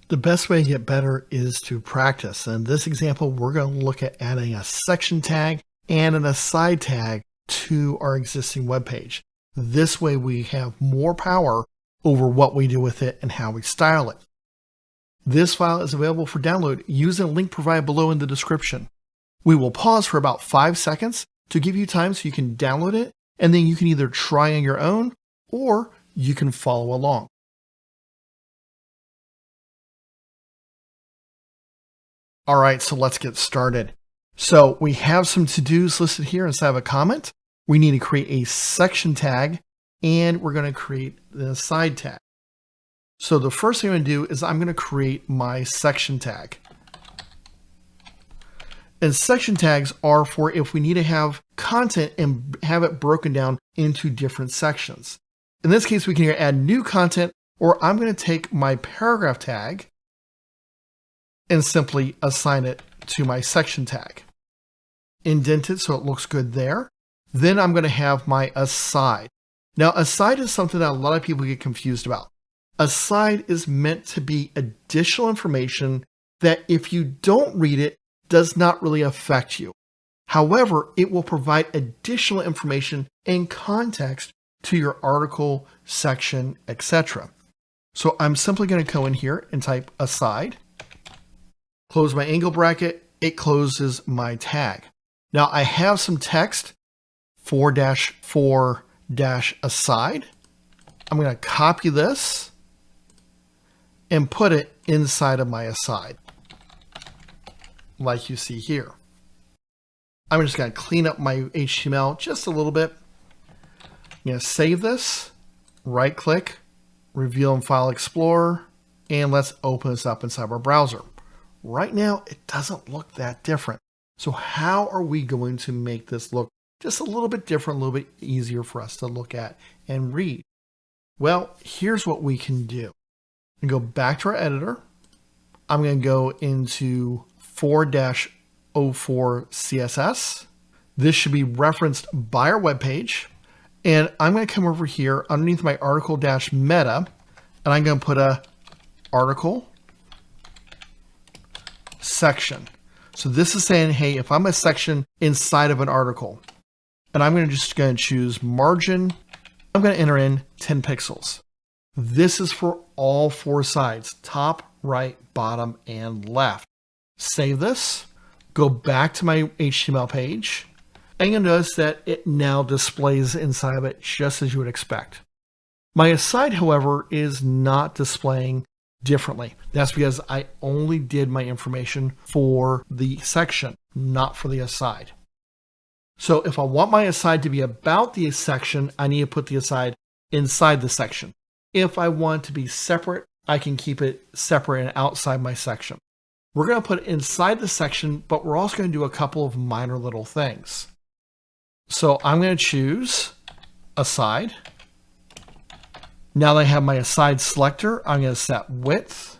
The best way to get better is to practice. In this example, we're going to look at adding a section tag and an aside tag to our existing web page. This way we have more power over what we do with it and how we style it. This file is available for download using a link provided below in the description. We will pause for about 5 seconds to give you time so you can download it, and then you can either try on your own or you can follow along. All right, so let's get started. So we have some to-dos listed here inside of a comment. We need to create a section tag, and we're going to create the aside tag. So the first thing I'm going to do is I'm going to create my section tag. And section tags are for if we need to have content and have it broken down into different sections. In this case, we can either add new content, or I'm going to take my paragraph tag and simply assign it to my section tag. Indent it so it looks good there. Then I'm going to have my aside. Now, aside is something that a lot of people get confused about. Aside is meant to be additional information that if you don't read it, does not really affect you. However, it will provide additional information and context to your article, section, etc. So I'm simply going to go in here and type aside, close my angle bracket, it closes my tag. Now I have some text 4-4-aside. I'm going to copy this and put it inside of my aside, like you see here. I'm just going to clean up my HTML just a little bit. I'm going to save this, right click, reveal in File Explorer, and let's open this up inside our browser. Right now, it doesn't look that different. So how are we going to make this look just a little bit different, a little bit easier for us to look at and read? Well, here's what we can do. We go back to our editor. I'm going to go into 4-04 CSS. This should be referenced by our web page. And I'm going to come over here underneath my article-meta, and I'm going to put a article section. So this is saying, hey, if I'm a section inside of an article, and I'm going to choose margin, I'm going to enter in 10 pixels. This is for all 4 sides, top, right, bottom, and left. Save this, go back to my HTML page, and you'll notice that it now displays inside of it just as you would expect. My aside, however, is not displaying differently. That's because I only did my information for the section, not for the aside. So if I want my aside to be about the section, I need to put the aside inside the section. If I want it to be separate, I can keep it separate and outside my section. We're going to put it inside the section, but we're also going to do a couple of minor little things. So I'm going to choose aside. Now that I have my aside selector, I'm going to set width,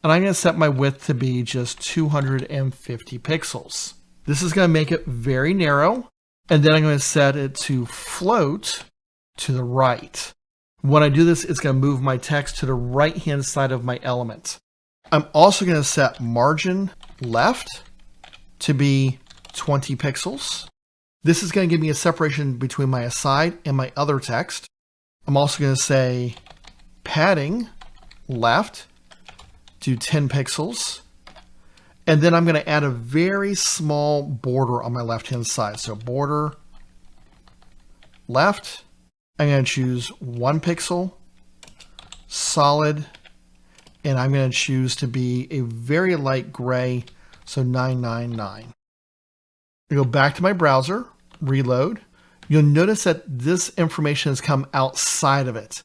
and I'm going to set my width to be just 250 pixels. This is going to make it very narrow, and then I'm going to set it to float to the right. When I do this, it's going to move my text to the right-hand side of my element. I'm also going to set margin left to be 20 pixels. This is going to give me a separation between my aside and my other text. I'm also going to say padding left to 10 pixels. And then I'm going to add a very small border on my left-hand side. So border left, I'm going to choose 1 pixel, solid, and I'm going to choose to be a very light gray, so 999. I go back to my browser, reload. You'll notice that this information has come outside of it.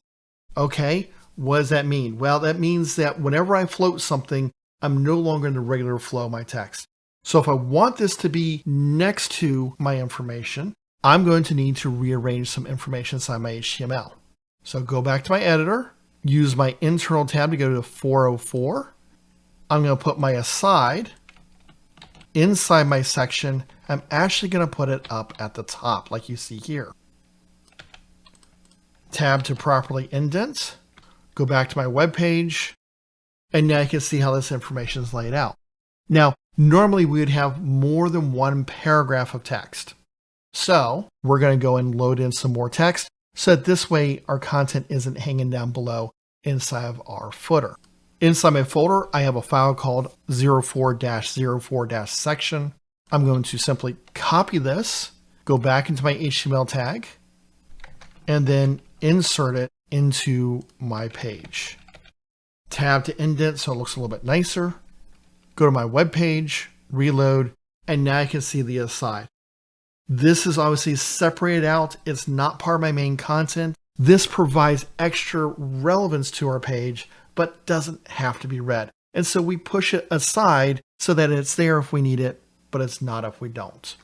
Okay, what does that mean? Well, that means that whenever I float something, I'm no longer in the regular flow of my text. So if I want this to be next to my information, I'm going to need to rearrange some information inside my HTML. So go back to my editor, use my internal tab to go to 404. I'm going to put my aside inside my section. I'm actually going to put it up at the top like you see here. Tab to properly indent. Go back to my web page. And now you can see how this information is laid out. Now, normally we would have more than one paragraph of text. So we're going to go and load in some more text so that this way our content isn't hanging down below inside of our footer. Inside my folder, I have a file called 04-04-section. I'm going to simply copy this, go back into my HTML tag, and then insert it into my page. Tab to indent so it looks a little bit nicer. Go to my web page, reload, and now you can see the aside. This is obviously separated out. It's not part of my main content. This provides extra relevance to our page, but doesn't have to be read. And so we push it aside so that it's there if we need it, but it's not if we don't.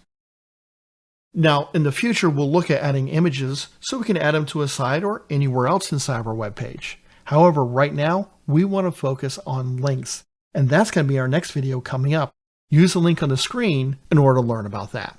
Now, in the future, we'll look at adding images so we can add them to a site or anywhere else inside of our web page. However, right now, we want to focus on links, and that's going to be our next video coming up. Use the link on the screen in order to learn about that.